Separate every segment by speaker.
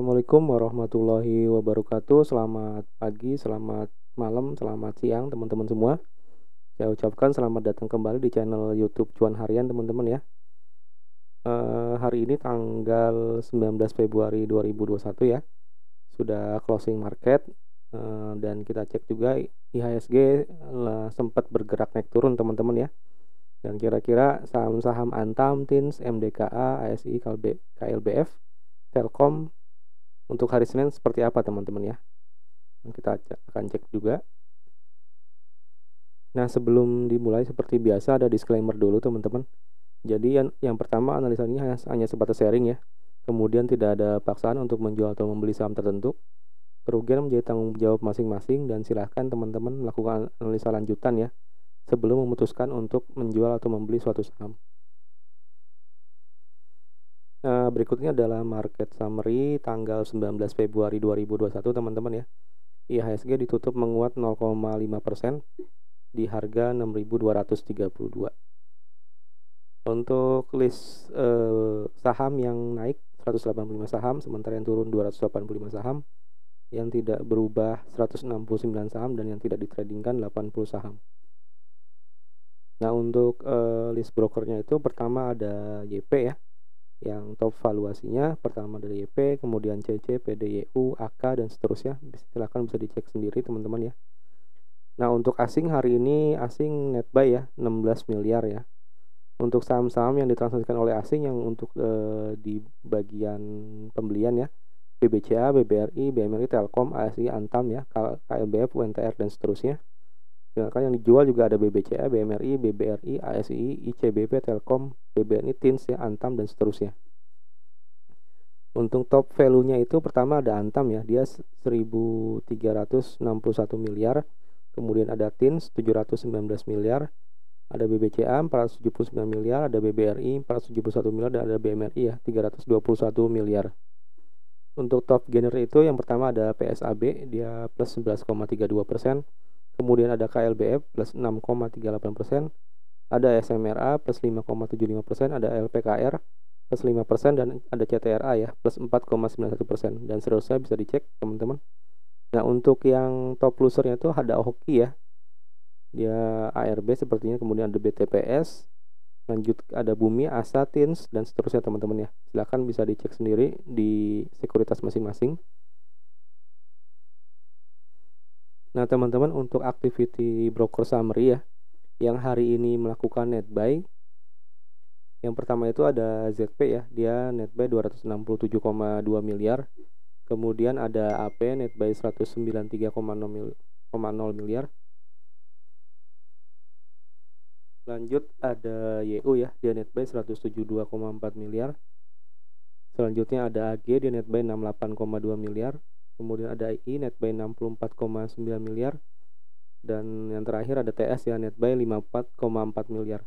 Speaker 1: Assalamualaikum warahmatullahi wabarakatuh. Selamat pagi, selamat malam, selamat siang teman-teman semua. Saya ucapkan selamat datang kembali di channel YouTube Cuan Harian teman-teman ya. Hari ini tanggal 19 Februari 2021 ya. Sudah closing market dan kita cek juga IHSG sempat bergerak naik turun teman-teman ya. Dan kira-kira saham-saham Antam, TINS, MDKA, ASI, KLBF, Telkom untuk hari Senin seperti apa teman-teman ya. Kita akan cek juga. Nah, sebelum dimulai seperti biasa ada disclaimer dulu teman-teman. Jadi yang pertama, analisa ini hanya sebatas sharing ya. Kemudian tidak ada paksaan untuk menjual atau membeli saham tertentu. Kerugian menjadi tanggung jawab masing-masing dan silahkan teman-teman melakukan analisa lanjutan ya sebelum memutuskan untuk menjual atau membeli suatu saham. Nah, berikutnya adalah market summary tanggal 19 Februari 2021 teman-teman ya. IHSG ditutup menguat 0,5% di harga 6.232. Untuk list saham yang naik 185 saham, sementara yang turun 285 saham, yang tidak berubah 169 saham, dan yang tidak ditradingkan 80 saham. Nah, untuk list brokernya itu pertama ada YP ya, yang top valuasinya pertama dari YP, kemudian CC, PDYU, AK, dan seterusnya. Silahkan bisa dicek sendiri teman-teman ya. Nah, untuk asing hari ini asing net buy ya 16 miliar ya. Untuk saham-saham yang ditransaksikan oleh asing yang untuk di bagian pembelian ya, BBCA, BBRI, BMRI, Telkom, ASI, Antam ya, KLBF, UNTR, dan seterusnya. Sedangkan yang dijual juga ada BBCA, BMRI, BBRI, ASI, ICBP, Telkom, BBNI, TINS ya, Antam, dan seterusnya. Untuk top value-nya itu pertama ada Antam ya, dia 1.361 miliar. Kemudian ada TINS 719 miliar. Ada BBCA 479 miliar, ada BBRI 471 miliar, dan ada BMRI ya 321 miliar. Untuk top gainer itu yang pertama ada PSAB, dia plus 11,32%. Kemudian ada KLBF plus 6,38%. Ada SMRA plus 5,75%, ada LPKR plus 5%, dan ada CTRA ya plus 4,91%, dan seterusnya bisa dicek teman-teman. Nah, untuk yang top losernya itu ada Hoki ya, dia ARB sepertinya, kemudian ada BTPS, lanjut ada Bumi, Asa, TINS, dan seterusnya teman-teman ya. Silahkan bisa dicek sendiri di sekuritas masing-masing. Nah, teman-teman, untuk activity broker summary ya, yang hari ini melakukan net buy, yang pertama itu ada ZP ya, dia net buy 267,2 miliar. Kemudian ada AP net buy 193,0 miliar. Lanjut ada YU ya, dia net buy 172,4 miliar. Selanjutnya ada AG, dia net buy 68,2 miliar. Kemudian ada I net buy 64,9 miliar. Dan yang terakhir ada TS ya, net buy 54,4 miliar.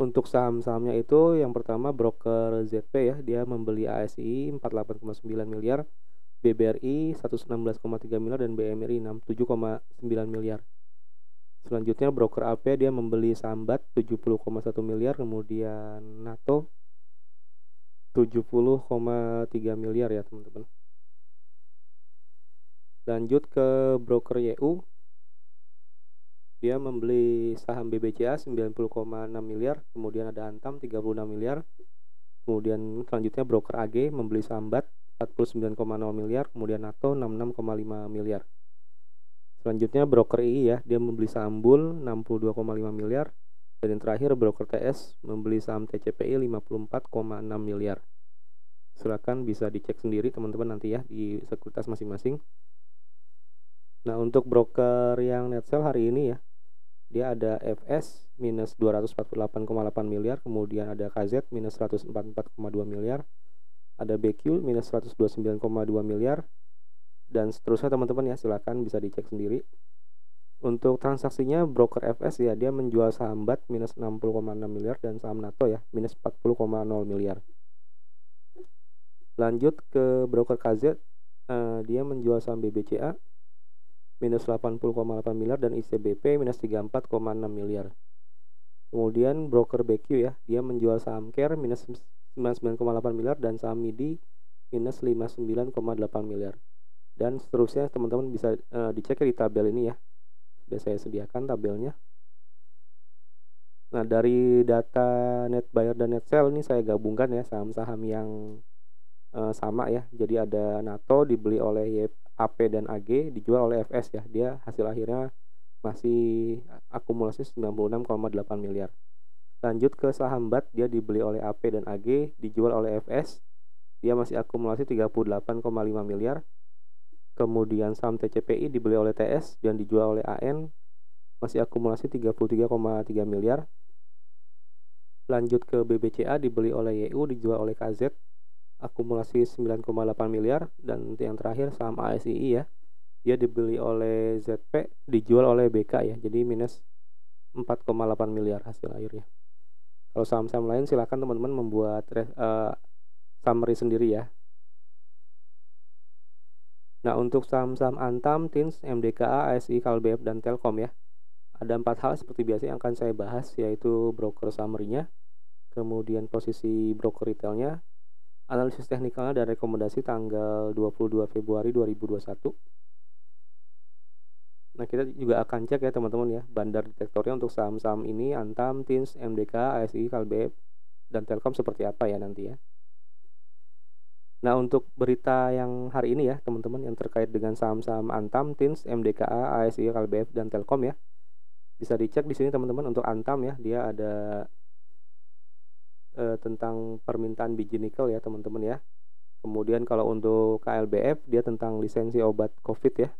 Speaker 1: Untuk saham-sahamnya itu yang pertama broker ZP ya, dia membeli ASI 48,9 miliar, BBRI 116,3 miliar, dan BMRI 67,9 miliar. Selanjutnya broker AP dia membeli Sambat 70,1 miliar, kemudian NATO 70,3 miliar ya teman-teman. Lanjut ke broker YU, dia membeli saham BBCA 90,6 miliar, kemudian ada Antam 36 miliar. Kemudian selanjutnya broker AG membeli Sambat 49,0 miliar, kemudian NATO 66,5 miliar. Selanjutnya broker II ya, dia membeli saham Bull 62,5 miliar. Dan yang terakhir broker TS membeli saham TCPI 54,6 miliar. Silakan bisa dicek sendiri teman-teman nanti ya di sekuritas masing-masing. Nah, untuk broker yang net sell hari ini ya, dia ada FS minus 248,8 miliar, kemudian ada KZ minus 144,2 miliar, ada BQ minus 129,2 miliar, dan seterusnya teman-teman ya. Silakan bisa dicek sendiri. Untuk transaksinya broker FS ya, dia menjual saham BAT minus 60,6 miliar dan saham NATO ya minus 40,0 miliar. Lanjut ke broker KZ, dia menjual saham BBCA minus 80,8 miliar dan ICBP minus 34,6 miliar. Kemudian broker BQ ya, dia menjual saham CARE minus 99,8 miliar dan saham MIDI minus 59,8 miliar. Dan seterusnya teman-teman bisa dicek di tabel ini ya. Sudah saya sediakan tabelnya. Nah, dari data net buyer dan net sell ini saya gabungkan ya saham-saham yang sama ya. Jadi ada NATO dibeli oleh AP dan AG, dijual oleh FS ya. Dia hasil akhirnya masih akumulasi 96,8 miliar. Lanjut ke saham BAT, dia dibeli oleh AP dan AG, dijual oleh FS. Dia masih akumulasi 38,5 miliar. Kemudian saham TCPI dibeli oleh TS dan dijual oleh AN, masih akumulasi 33,3 miliar. Lanjut ke BBCA dibeli oleh YU, dijual oleh KZ, akumulasi 9,8 miliar. Dan yang terakhir saham ASII ya, dia dibeli oleh ZP, dijual oleh BK ya, jadi minus 4,8 miliar hasil akhirnya. Kalau saham-saham lain silakan teman-teman membuat summary sendiri ya. Nah, untuk saham-saham Antam, TINS, MDKA, ASI, KLBF, dan Telkom ya, ada 4 hal seperti biasa yang akan saya bahas, yaitu broker summary-nya, kemudian posisi broker retailnya, analisis teknikalnya, dan rekomendasi tanggal 22 Februari 2021. Nah, kita juga akan cek ya teman-teman ya, bandar detektornya untuk saham-saham ini, Antam, TINS, MDKA, ASI, KLBF, dan Telkom seperti apa ya nanti ya. Nah, untuk berita yang hari ini ya teman-teman yang terkait dengan saham-saham Antam, TINS, MDKA, ASI, KLBF, dan Telkom ya, bisa dicek di sini teman-teman. Untuk Antam ya, dia ada tentang permintaan biji nikel ya teman-teman ya. Kemudian kalau untuk KLBF dia tentang lisensi obat COVID ya.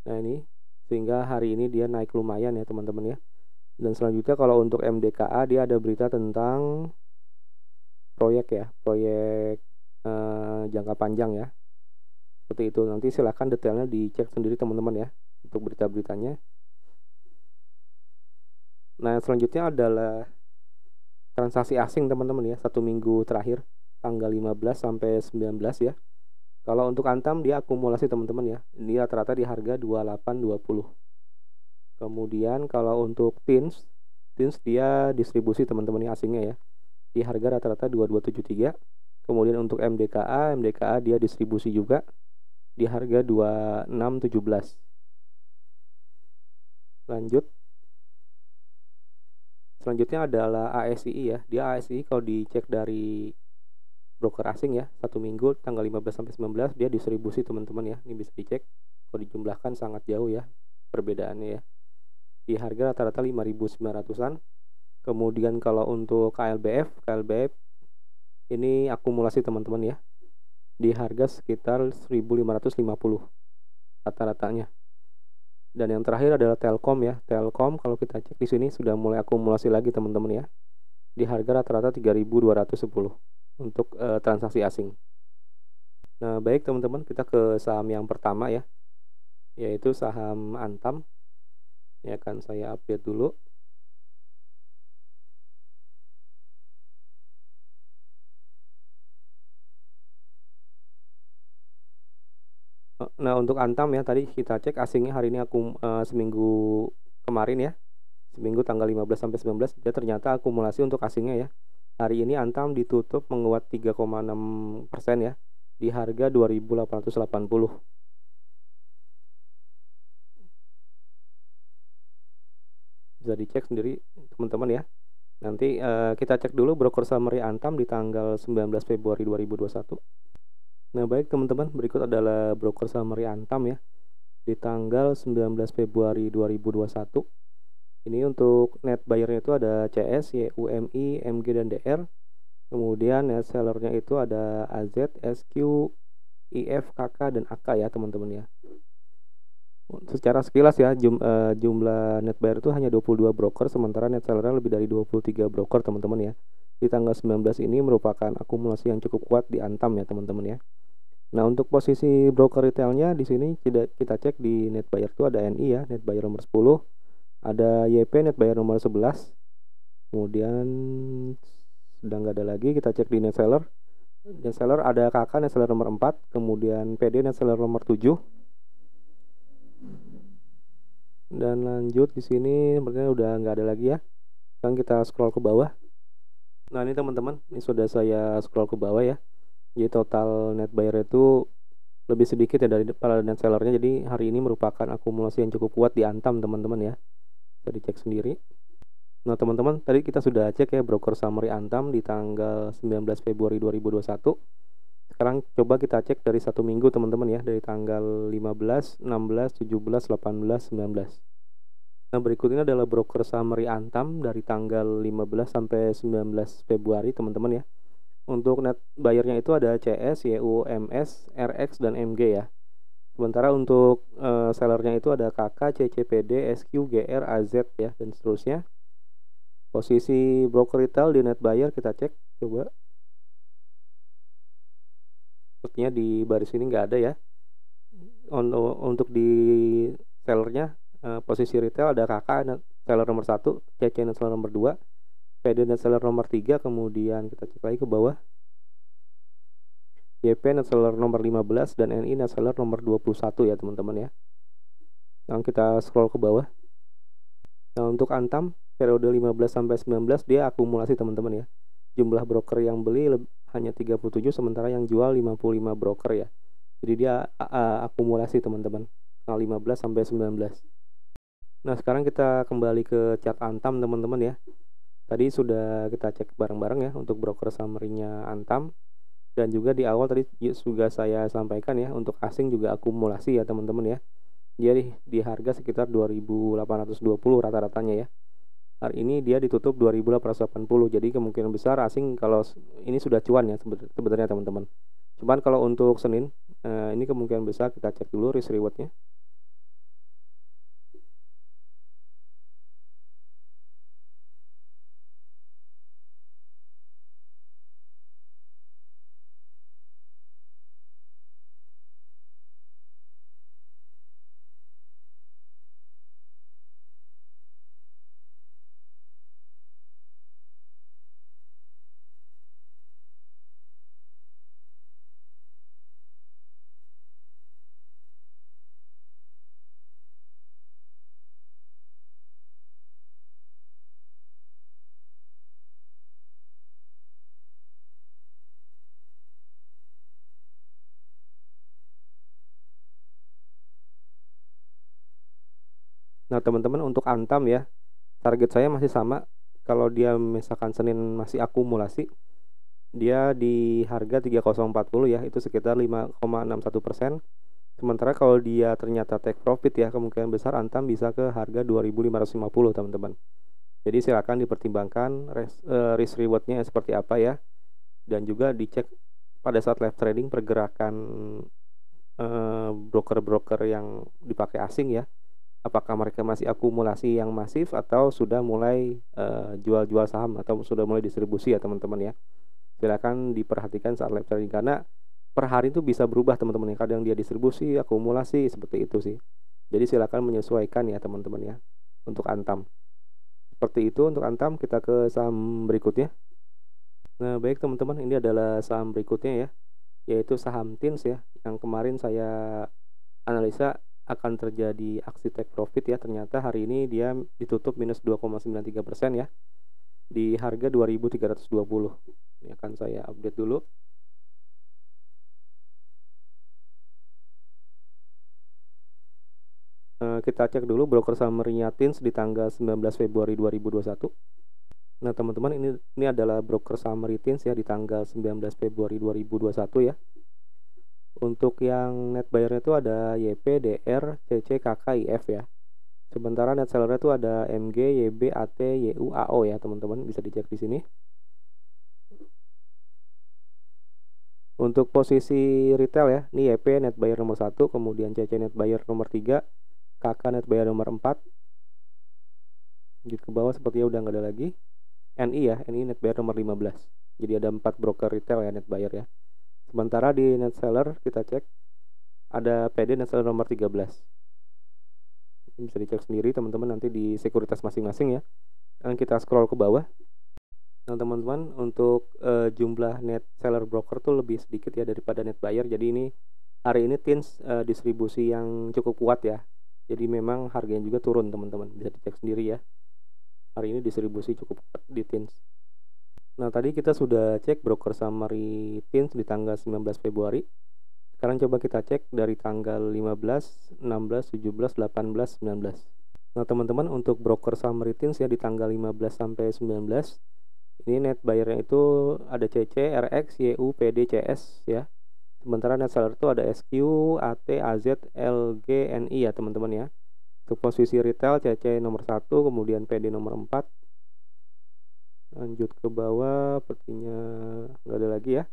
Speaker 1: Nah, ini sehingga hari ini dia naik lumayan ya teman-teman ya. Dan selanjutnya kalau untuk MDKA dia ada berita tentang proyek ya, proyek jangka panjang ya. Seperti itu. Nanti silahkan detailnya dicek sendiri teman-teman ya untuk berita-beritanya. Nah, selanjutnya adalah transaksi asing teman-teman ya, 1 minggu terakhir tanggal 15 sampai 19 ya. Kalau untuk Antam dia akumulasi teman-teman ya, ini rata-rata di harga 28.20. Kemudian kalau untuk TINS dia distribusi teman-teman ya, asingnya ya, di harga rata-rata 2273. Kemudian untuk MDKA dia distribusi juga di harga 2617. Lanjut. Selanjutnya adalah ASII ya. Dia ASII kalau dicek dari broker asing ya, 1 minggu tanggal 15 sampai 19 dia distribusi teman-teman ya. Ini bisa dicek. Kalau dijumlahkan sangat jauh ya perbedaannya ya. Di harga rata-rata 5.900-an. Kemudian kalau untuk KLBF ini akumulasi teman-teman ya. Di harga sekitar 1.550 rata-ratanya. Dan yang terakhir adalah Telkom ya. Telkom kalau kita cek di sini sudah mulai akumulasi lagi teman-teman ya. Di harga rata-rata 3.210 untuk transaksi asing. Nah, baik teman-teman, kita ke saham yang pertama ya, yaitu saham Antam. Ini akan saya update dulu. Nah, untuk Antam ya, tadi kita cek asingnya hari ini seminggu kemarin ya, seminggu tanggal 15 sampai 19 dia ternyata akumulasi untuk asingnya ya. Hari ini Antam ditutup menguat 3,6% ya, di harga 2.880. Bisa dicek sendiri teman-teman ya. Nanti kita cek dulu broker summary Antam di tanggal 19 Februari 2021. Nah, baik teman-teman, berikut adalah broker summary Antam ya di tanggal 19 Februari 2021. Ini untuk net buyer-nya itu ada CS, YUMI, MG, dan DR. Kemudian net sellernya itu ada AZ, SQ, IF, KK, dan AK ya teman-teman ya. Secara sekilas ya, jumlah net buyer itu hanya 22 broker, sementara net sellernya lebih dari 23 broker teman-teman ya. Di tanggal 19 ini merupakan akumulasi yang cukup kuat di Antam ya teman-teman ya. Nah, untuk posisi broker retailnya di sini kita cek di net buyer itu ada NI ya, net buyer nomor 10, ada YP net buyer nomor 11. Kemudian sudah nggak ada lagi, kita cek di net seller. Net seller ada KK net seller nomor 4, kemudian PD net seller nomor 7. Dan lanjut di sini sepertinya udah nggak ada lagi ya. Sekarang kita scroll ke bawah. Nah ini teman-teman, ini sudah saya scroll ke bawah ya. Jadi total net buyer itu lebih sedikit ya dari para net sellernya. Jadi hari ini merupakan akumulasi yang cukup kuat di Antam teman-teman ya. Bisa dicek sendiri. Nah teman-teman, tadi kita sudah cek ya broker summary Antam di tanggal 19 Februari 2021. Sekarang coba kita cek dari satu minggu teman-teman ya, dari tanggal 15, 16, 17, 18, 19. Nah berikut ini adalah broker summary Antam dari tanggal 15 sampai 19 Februari teman-teman ya. Untuk net bayarnya itu ada CS, YU, MS, RX, dan MG ya. Sementara untuk sellernya itu ada KK, CCPD, SQ, GR, AZ ya, dan seterusnya. Posisi broker retail di net buyer kita cek, coba. Sepertinya di baris ini nggak ada ya. Untuk di sellernya, posisi retail ada KK, net seller nomor 1, CC net seller nomor 2, PD net seller nomor 3, kemudian kita cek lagi ke bawah. YP net seller nomor 15 dan NI net seller nomor 21 ya teman-teman ya. Yang kita scroll ke bawah. Nah, untuk Antam periode 15 sampai 19 dia akumulasi teman-teman ya. Jumlah broker yang beli hanya 37 sementara yang jual 55 broker ya. Jadi dia akumulasi teman-teman. Tanggal 15 sampai 19. Nah, sekarang kita kembali ke chart Antam teman-teman ya. Tadi sudah kita cek bareng-bareng ya untuk broker summary-nya Antam. Dan juga di awal tadi juga saya sampaikan ya, untuk asing juga akumulasi ya teman-teman ya. Jadi di harga sekitar 2.820 rata-ratanya ya. Hari ini dia ditutup 2.880. Jadi kemungkinan besar asing kalau ini sudah cuan ya sebenarnya teman-teman. Cuman kalau untuk Senin ini kemungkinan besar kita cek dulu risk rewardnya. Nah teman-teman, untuk Antam ya, target saya masih sama. Kalau dia misalkan Senin masih akumulasi, dia di harga 3040 ya, itu sekitar 5,61%. Sementara kalau dia ternyata take profit ya, kemungkinan besar Antam bisa ke harga 2.550 teman-teman. Jadi silakan dipertimbangkan risk rewardnya seperti apa ya, dan juga dicek pada saat live trading pergerakan broker-broker yang dipakai asing ya. Apakah mereka masih akumulasi yang masif atau sudah mulai jual-jual saham atau sudah mulai distribusi ya teman-teman ya. Silakan diperhatikan saat live trading karena per hari itu bisa berubah teman-teman ya. Kadang dia distribusi, akumulasi seperti itu sih. Jadi silakan menyesuaikan ya teman-teman ya untuk Antam. Seperti itu untuk Antam. Kita ke saham berikutnya. Nah baik teman-teman, ini adalah saham berikutnya ya, yaitu saham TINS ya, yang kemarin saya analisa akan terjadi aksi take profit ya. Ternyata hari ini dia ditutup minus 2,93% ya, di harga 2.320. Ini akan saya update dulu. Kita cek dulu broker summary-nya TINS di tanggal 19 Februari 2021. Nah teman-teman, ini adalah broker summary TINS ya di tanggal 19 Februari 2021 ya. Untuk yang net buyer itu ada YP, DR, CC, KK, IF ya. Sementara net seller itu ada MG, YB, AT, YU, AO ya teman-teman, bisa dicek di sini. Untuk posisi retail ya, ini YP net buyer nomor 1, kemudian CC net buyer nomor 3, KK net buyer nomor 4. Lanjut ke bawah sepertinya udah nggak ada lagi. NI ya, NI net buyer nomor 15. Jadi ada 4 broker retail ya net buyer ya. Sementara di net seller kita cek ada PD net seller nomor 13. Ini bisa dicek sendiri teman-teman nanti di sekuritas masing-masing ya. Dan kita scroll ke bawah. Nah teman-teman, untuk jumlah net seller broker tuh lebih sedikit ya daripada net buyer. Jadi ini hari ini TINS distribusi yang cukup kuat ya. Jadi memang harganya juga turun teman-teman, bisa dicek sendiri ya. Hari ini distribusi cukup kuat di TINS. Nah, tadi kita sudah cek broker summary TINS di tanggal 19 Februari. Sekarang coba kita cek dari tanggal 15, 16, 17, 18, 19. Nah, teman-teman, untuk broker summary TINS ya di tanggal 15 sampai 19, ini net buyer-nya itu ada CC, RX, YU, PD, CS ya. Sementara net seller itu ada SQ, AT, AZ, LG, NI ya teman-teman ya. Untuk posisi retail CC nomor 1, kemudian PD nomor 4. Lanjut ke bawah, sepertinya nggak ada lagi ya.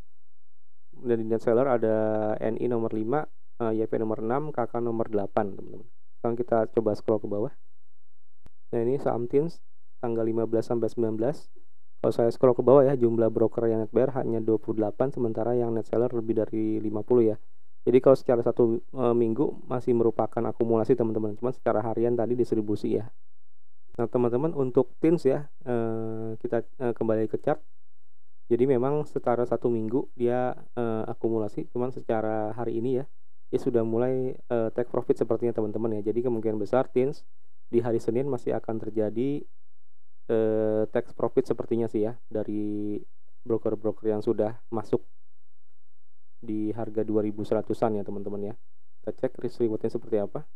Speaker 1: Dan di net seller ada NI nomor 5, YP nomor 6, KK nomor 8 teman-teman. Sekarang kita coba scroll ke bawah. Nah, ini saham TINS tanggal 15 sampai 19. Kalau saya scroll ke bawah ya, jumlah broker yang net buyer hanya 28, sementara yang net seller lebih dari 50 ya. Jadi kalau secara satu minggu masih merupakan akumulasi teman-teman, cuman secara harian tadi distribusi ya. Nah, teman-teman, untuk TINS ya, kita kembali ke chart. Jadi memang secara satu minggu dia akumulasi, cuman secara hari ini ya, dia sudah mulai take profit sepertinya teman-teman ya. Jadi kemungkinan besar TINS di hari Senin masih akan terjadi take profit sepertinya sih ya, dari broker-broker yang sudah masuk di harga 2100-an ya teman-teman ya. Kita cek risk rewardnya seperti apa.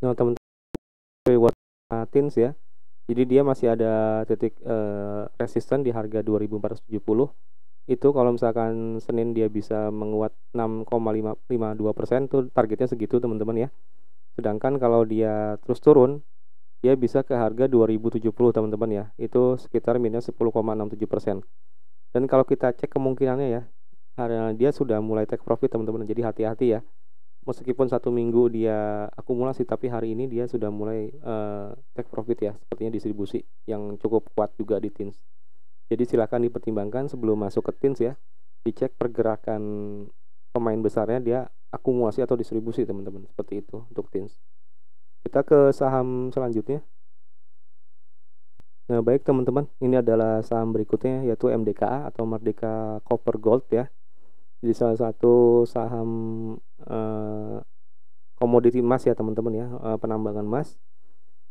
Speaker 1: Nah, teman-teman, reward TINS ya. Jadi dia masih ada titik resisten di harga 2470. Itu kalau misalkan Senin dia bisa menguat 6,552%, tuh targetnya segitu teman-teman ya. Sedangkan kalau dia terus turun, dia bisa ke harga 2070 teman-teman ya. Itu sekitar minus 10,67%. Dan kalau kita cek kemungkinannya ya, dia sudah mulai take profit teman-teman. Jadi hati-hati ya. Meskipun satu minggu dia akumulasi, tapi hari ini dia sudah mulai take profit ya. Sepertinya distribusi yang cukup kuat juga di TINS. Jadi silakan dipertimbangkan sebelum masuk ke TINS ya. Dicek pergerakan pemain besarnya, dia akumulasi atau distribusi teman-teman. Seperti itu untuk TINS. Kita ke saham selanjutnya. Nah, baik teman-teman, ini adalah saham berikutnya yaitu MDKA atau Merdeka Copper Gold ya. Jadi salah satu saham komoditi emas ya teman-teman ya, penambangan emas.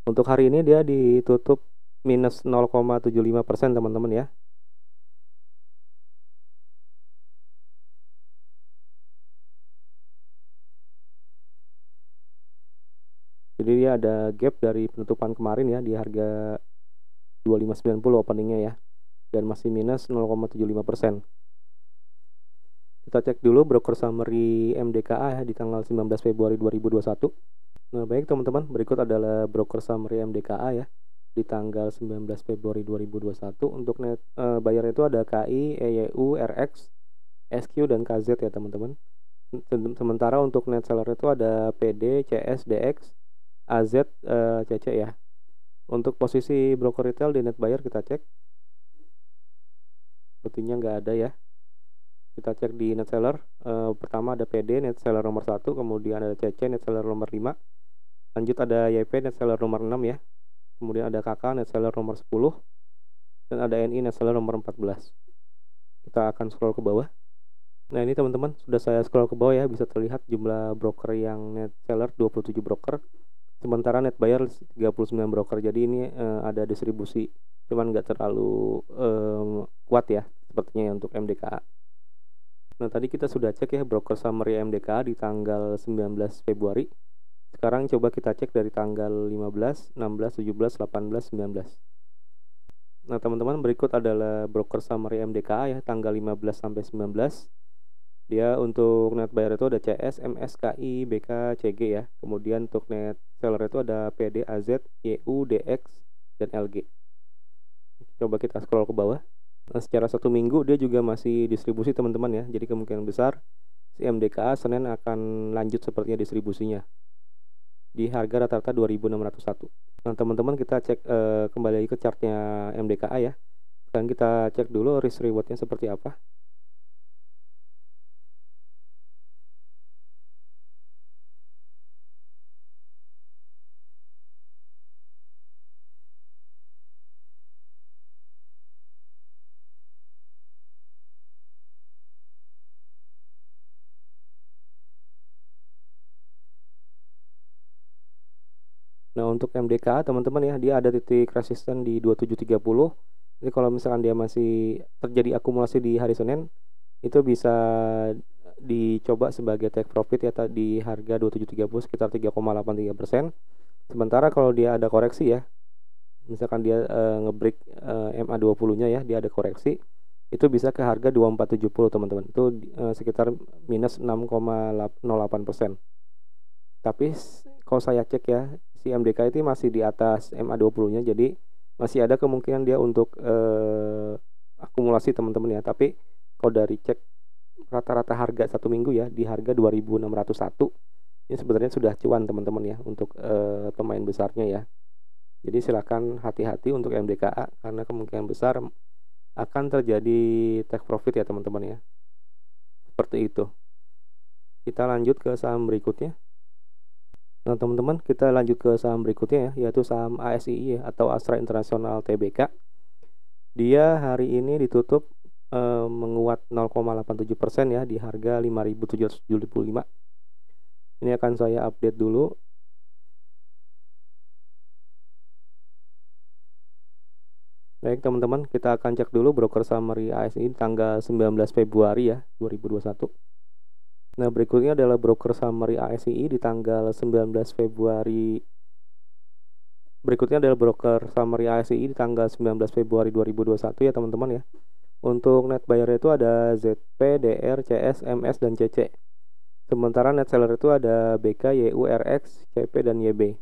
Speaker 1: Untuk hari ini dia ditutup minus 0,75% teman-teman ya. Jadi dia ada gap dari penutupan kemarin ya di harga 2590 openingnya ya, dan masih minus 0,75%. Kita cek dulu broker summary MDKA ya di tanggal 19 Februari 2021. Nah, baik teman-teman, berikut adalah broker summary MDKA ya di tanggal 19 Februari 2021. Untuk net buyer itu ada KI, EYU, RX, SQ, dan KZ ya teman-teman. Sementara untuk net seller itu ada PD, CS, DX, AZ, CC ya. Untuk posisi broker retail di net buyer kita cek, sepertinya nggak ada ya. Kita cek di net seller, pertama ada PD, net seller nomor 1, kemudian ada CC, net seller nomor 5. Lanjut ada YP, net seller nomor 6 ya. Kemudian ada KK, net seller nomor 10. Dan ada NI, net seller nomor 14. Kita akan scroll ke bawah. Nah, ini teman-teman, sudah saya scroll ke bawah ya, bisa terlihat jumlah broker yang net seller 27 broker. Sementara net buyer 39 broker. Jadi ini ada distribusi, cuman nggak terlalu kuat ya, sepertinya ya untuk MDKA. Nah, tadi kita sudah cek ya broker summary MDKA di tanggal 19 Februari. Sekarang coba kita cek dari tanggal 15, 16, 17, 18, 19. Nah, teman-teman, berikut adalah broker summary MDKA ya tanggal 15 sampai 19. Dia untuk net buyer itu ada CS, MS, KI, BK, CG ya. Kemudian untuk net seller itu ada PD, AZ, YU, DX, dan LG. Coba kita scroll ke bawah. Secara 1 minggu dia juga masih distribusi teman-teman ya. Jadi kemungkinan besar si MDKA Senin akan lanjut sepertinya distribusinya di harga rata-rata 2601. Nah teman-teman, kita cek kembali ke chartnya MDKA ya. Sekarang kita cek dulu risk rewardnya seperti apa. Nah untuk MDKA teman-teman ya, dia ada titik resisten di 2730. Jadi kalau misalkan dia masih terjadi akumulasi di hari Senin, itu bisa dicoba sebagai take profit ya di harga 2730 sekitar 3,83%. Sementara kalau dia ada koreksi ya, misalkan dia ngebreak MA20-nya ya, dia ada koreksi, itu bisa ke harga 2470 teman-teman. Itu sekitar minus 6,08%. Tapi kalau saya cek ya, si MDK itu masih di atas MA20-nya, jadi masih ada kemungkinan dia untuk akumulasi teman-teman ya. Tapi kalau dari cek rata-rata harga 1 minggu ya, di harga 2601, ini sebenarnya sudah cuan teman-teman ya untuk pemain besarnya ya. Jadi silakan hati-hati untuk MDKA karena kemungkinan besar akan terjadi take profit ya teman-teman ya. Seperti itu. Kita lanjut ke saham berikutnya. Nah teman-teman, kita lanjut ke saham berikutnya ya, yaitu saham ASII ya, atau Astra International Tbk. Dia hari ini ditutup menguat 0,87% ya di harga 5.775. Ini akan saya update dulu. Baik teman-teman, kita akan cek dulu broker summary ASI tanggal 19 Februari ya 2021. Nah berikutnya adalah broker summary ASI di tanggal 19 Februari. Berikutnya adalah broker summary ASI di tanggal 19 Februari 2021 ya teman-teman ya. Untuk net buyer itu ada ZP, DR, CS, MS, dan CC. Sementara net seller itu ada BK, YU, RX, CP, dan YB.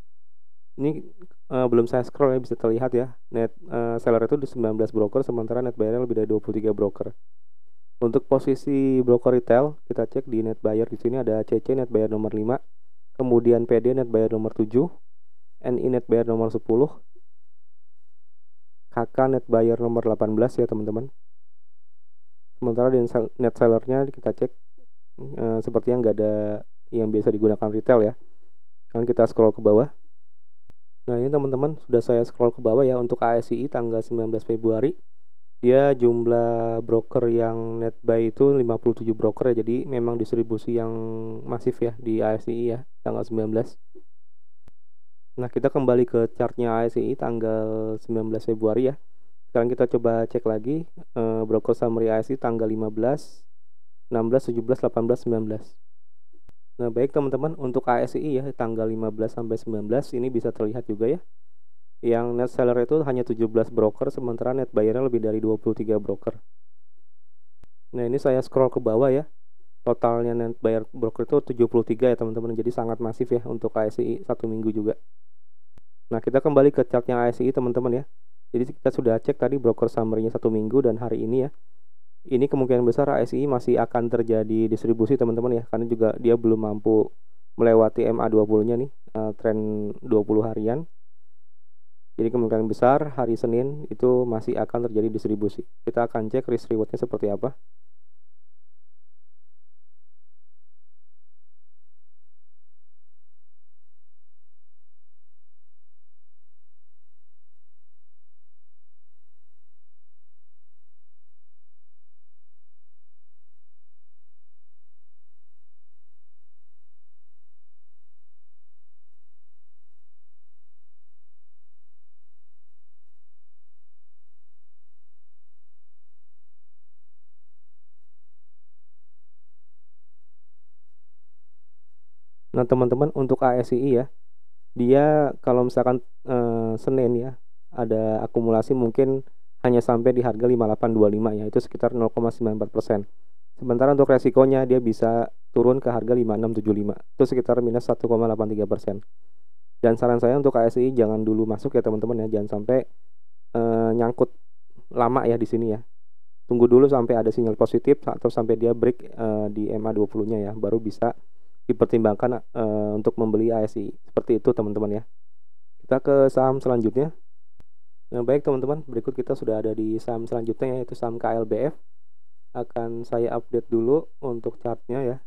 Speaker 1: Ini belum saya scroll ya, bisa terlihat ya. Net seller itu di 19 broker, sementara net buyer lebih dari 23 broker. Untuk posisi broker retail, kita cek di net buyer di sini ada CC net buyer nomor 5, kemudian PD net buyer nomor 7, NI net buyer nomor 10, KK net buyer nomor 18 ya teman-teman. Sementara di net sellernya kita cek sepertinya nggak ada yang biasa digunakan retail ya. Kan kita scroll ke bawah. Nah ini teman-teman, sudah saya scroll ke bawah ya. Untuk ASI tanggal 19 Februari, dia jumlah broker yang net buy itu 57 broker ya. Jadi memang distribusi yang masif ya di ASI ya tanggal 19. Nah kita kembali ke chartnya ASI tanggal 19 Februari ya. Sekarang kita coba cek lagi broker summary ASI tanggal 15, 16, 17, 18, 19. Nah baik teman-teman, untuk ASI ya tanggal 15 sampai 19 ini bisa terlihat juga ya. Yang net seller itu hanya 17 broker, sementara net buyer-nya lebih dari 23 broker. Nah ini saya scroll ke bawah ya. Totalnya net buyer broker itu 73 ya teman-teman. Jadi sangat masif ya untuk ASI 1 minggu juga. Nah kita kembali ke chartnya ASI teman-teman ya. Jadi kita sudah cek tadi broker summary-nya 1 minggu dan hari ini ya. Ini kemungkinan besar ASI masih akan terjadi distribusi teman-teman ya. Karena juga dia belum mampu melewati MA20-nya nih, tren 20 harian. Jadi kemungkinan besar hari Senin itu masih akan terjadi distribusi. Kita akan cek risk rewardnya seperti apa. Nah teman-teman, untuk ASI ya, dia kalau misalkan Senin ya ada akumulasi mungkin hanya sampai di harga 5825 ya, itu sekitar 0,94%. Sementara untuk resikonya dia bisa turun ke harga 5675, itu sekitar minus 1,83%. Dan saran saya untuk ASI jangan dulu masuk ya teman-teman ya, jangan sampai nyangkut lama ya di sini ya. Tunggu dulu sampai ada sinyal positif atau sampai dia break di MA20-nya ya, baru bisa dipertimbangkan untuk membeli ASI. Seperti itu teman-teman ya. Kita ke saham selanjutnya. Nah, baik teman-teman, berikut kita sudah ada di saham selanjutnya yaitu saham KLBF. Akan saya update dulu untuk chartnya ya.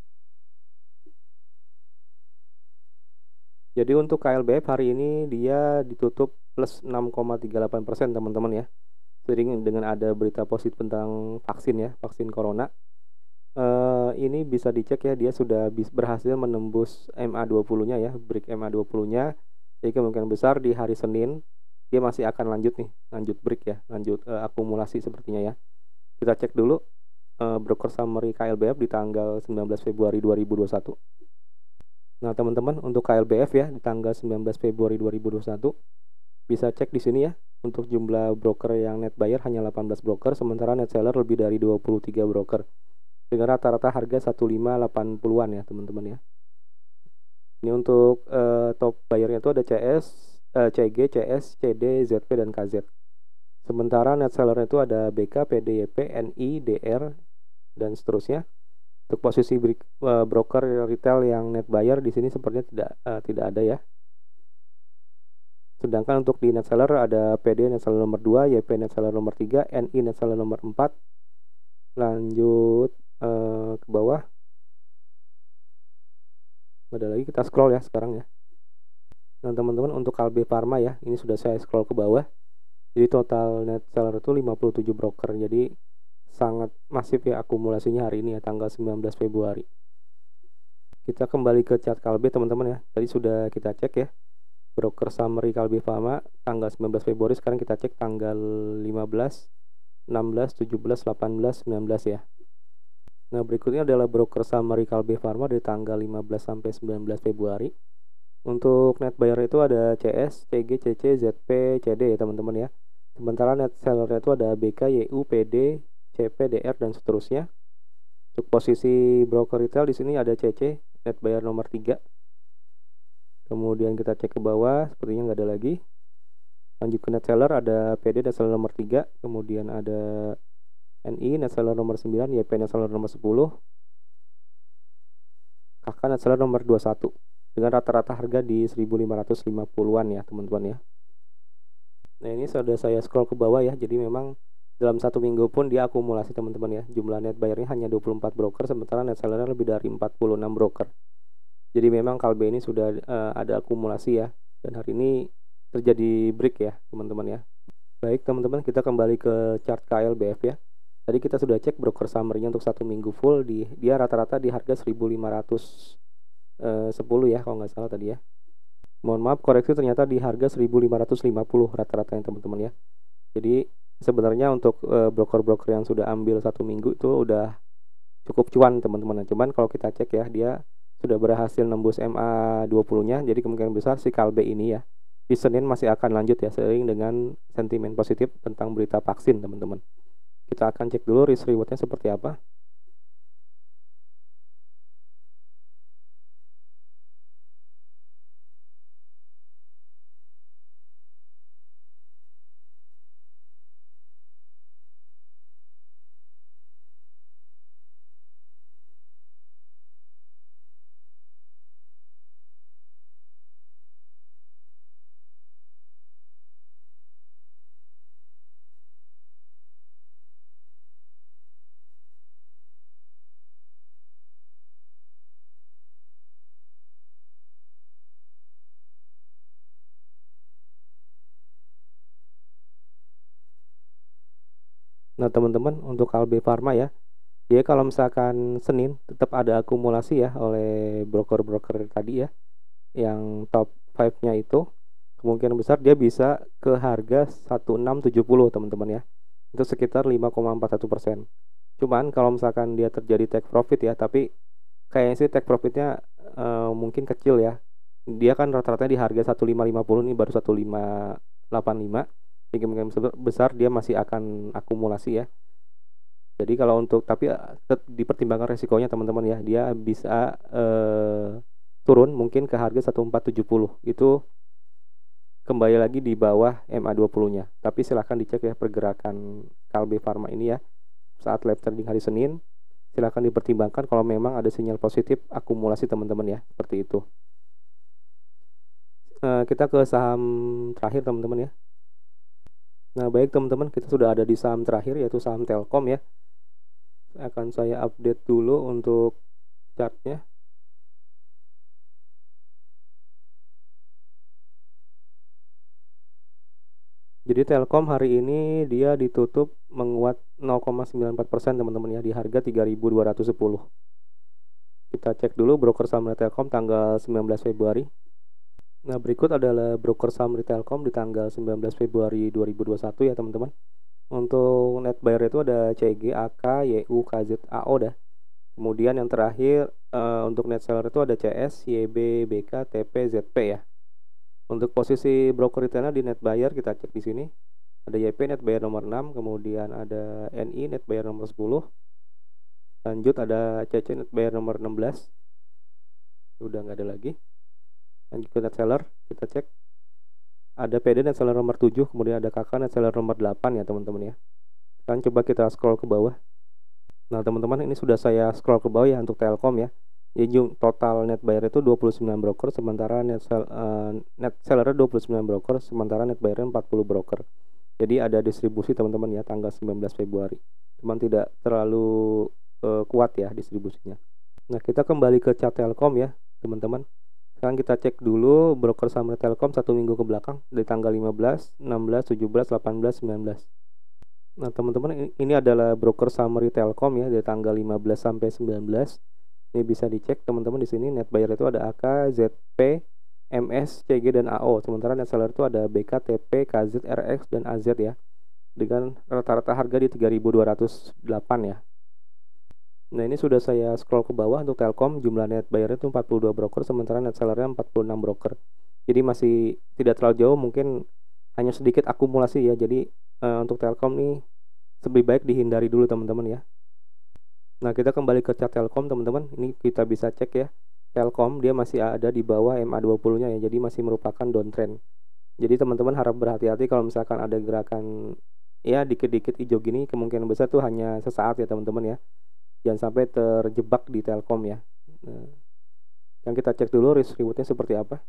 Speaker 1: Jadi untuk KLBF hari ini dia ditutup plus 6,38% teman-teman ya. Sering dengan ada berita positif tentang vaksin ya, vaksin corona. Ini bisa dicek ya, dia sudah berhasil menembus MA20-nya ya, break MA20-nya. Jadi kemungkinan besar di hari Senin dia masih akan lanjut nih, lanjut break ya, lanjut akumulasi sepertinya ya. Kita cek dulu broker summary KLBF di tanggal 19 Februari 2021. Nah, teman-teman, untuk KLBF ya di tanggal 19 Februari 2021 bisa cek di sini ya. Untuk jumlah broker yang net buyer hanya 18 broker, sementara net seller lebih dari 23 broker. Dengan rata-rata harga 1580-an ya, teman-teman ya. Ini untuk top buyernya itu ada CS, CG, CS, CD, ZP dan KZ. Sementara net sellernya itu ada BK, PDYP, NI, DR dan seterusnya. Untuk posisi broker retail yang net buyer di sini sepertinya tidak ada ya. Sedangkan untuk di net seller ada PD net seller nomor 2, YP net seller nomor 3, NI net seller nomor 4. Lanjut ke bawah. Ada lagi, kita scroll ya sekarang ya. Nah, teman-teman, untuk Kalbe Pharma ya, ini sudah saya scroll ke bawah. Jadi total net seller itu 57 broker. Jadi sangat masif ya akumulasinya hari ini ya, tanggal 19 Februari. Kita kembali ke chart Kalbe teman-teman ya. Tadi sudah kita cek ya broker summary Kalbe Pharma tanggal 19 Februari. Sekarang kita cek tanggal 15, 16, 17, 18, 19 ya. Nah, berikutnya adalah broker summary Kalbe Pharma dari tanggal 15 sampai 19 Februari. Untuk net buyer itu ada CS, CG, CC, ZP, CD ya teman-teman ya. Sementara net seller itu ada BK, YU, PD, CP, DR dan seterusnya. Untuk posisi broker retail di sini ada CC, net buyer nomor 3. Kemudian kita cek ke bawah, sepertinya nggak ada lagi. Lanjut ke net seller ada PD net seller nomor 3, kemudian ada NI net seller nomor 9, YP net seller nomor 10, KK net seller nomor 21. Dengan rata-rata harga di 1550-an ya teman-teman ya. Nah, ini sudah saya scroll ke bawah ya. Jadi memang dalam satu minggu pun dia akumulasi teman-teman ya. Jumlah net buyernya hanya 24 broker, sementara net sellernya lebih dari 46 broker. Jadi memang Kalbe ini sudah ada akumulasi ya. Dan hari ini terjadi break ya teman-teman ya. Baik teman-teman, kita kembali ke chart KLBF ya. Tadi kita sudah cek broker summary-nya untuk satu minggu full, dia rata-rata di harga 1510 ya kalau nggak salah tadi ya. Mohon maaf, koreksi, ternyata di harga 1550 rata-rata yang teman-teman ya. Jadi sebenarnya untuk broker-broker yang sudah ambil satu minggu itu udah cukup cuan teman-teman. Cuman kalau kita cek ya, dia sudah berhasil nembus MA20-nya. Jadi kemungkinan besar si Kalbe ini ya di Senin masih akan lanjut ya, seiring dengan sentimen positif tentang berita vaksin teman-teman. Kita akan cek dulu risk rewardnya seperti apa. Nah teman-teman, untuk Kalbe Pharma ya, dia kalau misalkan Senin tetap ada akumulasi ya oleh broker-broker tadi ya, yang top 5-nya itu kemungkinan besar dia bisa ke harga 1670 teman-teman ya. Itu sekitar 5,41%. Cuman kalau misalkan dia terjadi take profit ya, tapi kayaknya sih take profitnya mungkin kecil ya. Dia kan rata-rata di harga 1550, ini baru 1585. Jadi kemungkinan besar dia masih akan akumulasi ya. Jadi kalau untuk, tapi dipertimbangkan resikonya teman-teman ya, dia bisa turun mungkin ke harga 1470. Itu kembali lagi di bawah MA20-nya. Tapi silahkan dicek ya pergerakan Kalbe Pharma ini ya saat live trading hari Senin. Silahkan dipertimbangkan kalau memang ada sinyal positif akumulasi teman-teman ya, seperti itu. Kita ke saham terakhir teman-teman ya. Nah baik teman-teman, kita sudah ada di saham terakhir yaitu saham Telkom ya. Akan saya update dulu untuk chartnya. Jadi Telkom hari ini dia ditutup menguat 0,94% teman-teman ya di harga 3.210. Kita cek dulu broker saham Telkom tanggal 19 Februari. Nah berikut adalah broker saham Telkom di tanggal 19 Februari 2021 ya teman-teman. Untuk net buyer itu ada CG, AK, YU, KZ, AO dah. Kemudian yang terakhir untuk net seller itu ada CS, YB, BK, TP, ZP ya. Untuk posisi broker retailnya di net buyer kita cek di sini. Ada YP net buyer nomor 6, kemudian ada NI net buyer nomor 10. Lanjut ada CC net buyer nomor 16. Udah nggak ada lagi. Lanjut ke net seller, kita cek. Ada PD net seller nomor 7, kemudian ada KK net seller nomor 8 ya teman-teman ya. Sekarang coba kita scroll ke bawah. Nah teman-teman, ini sudah saya scroll ke bawah ya untuk Telkom ya. Jadi total net buyer itu 29 broker, sementara net seller 29 broker, sementara net buyer 40 broker. Jadi ada distribusi teman-teman ya tanggal 19 Februari. Cuman tidak terlalu kuat ya distribusinya. Nah kita kembali ke chart Telkom ya teman-teman. Sekarang kita cek dulu broker saham Telkom satu minggu ke belakang dari tanggal 15, 16, 17, 18, 19. Nah teman-teman, ini adalah broker summary Telkom ya dari tanggal 15 sampai 19. Ini bisa dicek teman-teman di sini net buyer itu ada AK, ZP, MS, CG dan AO. Sementara net seller itu ada BK, TP, KZ, RX dan AZ ya. Dengan rata-rata harga di 3.208 ya. Nah ini sudah saya scroll ke bawah untuk Telkom, jumlah net buyer itu 42 broker, sementara net sellernya 46 broker. Jadi masih tidak terlalu jauh, mungkin hanya sedikit akumulasi ya. Jadi untuk Telkom nih lebih baik dihindari dulu teman-teman ya. Nah kita kembali ke chart Telkom teman-teman. Ini kita bisa cek ya, Telkom dia masih ada di bawah MA20 nya ya, jadi masih merupakan downtrend. Jadi teman-teman harap berhati-hati kalau misalkan ada gerakan ya dikit-dikit hijau gini, kemungkinan besar tuh hanya sesaat ya teman-teman ya. Jangan sampai terjebak di Telkom ya. Nah, yang kita cek dulu risk rewardnya seperti apa.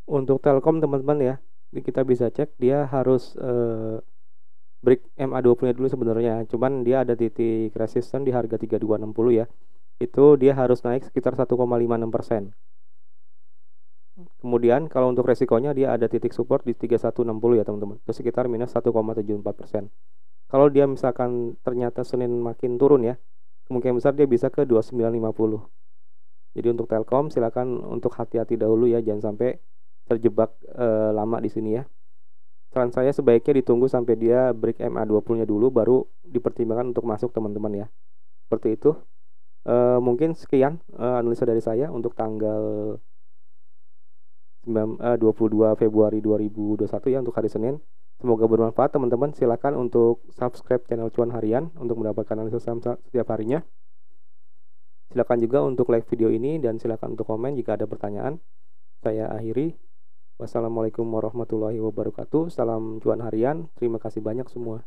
Speaker 1: Untuk Telkom teman-teman ya, kita bisa cek dia harus break MA20 nya dulu sebenarnya. Cuman dia ada titik resisten di harga 3260 ya. Itu dia harus naik sekitar 1,56%. Kemudian kalau untuk resikonya dia ada titik support di 3160 ya teman-teman. Itu sekitar minus 1,74%. Kalau dia misalkan ternyata Senin makin turun ya, kemungkinan besar dia bisa ke 2950. Jadi untuk Telkom silakan untuk hati-hati dahulu ya, jangan sampai terjebak lama di sini ya. Saran saya sebaiknya ditunggu sampai dia break MA20 nya dulu, baru dipertimbangkan untuk masuk teman-teman ya. Seperti itu. Mungkin sekian analisa dari saya untuk tanggal 22 Februari 2021 ya untuk hari Senin. Semoga bermanfaat teman-teman. Silakan untuk subscribe channel Cuan Harian untuk mendapatkan analisa saham setiap harinya. Silakan juga untuk like video ini dan silakan untuk komen jika ada pertanyaan. Saya akhiri. Wassalamualaikum warahmatullahi wabarakatuh. Salam Cuan Harian. Terima kasih banyak semua.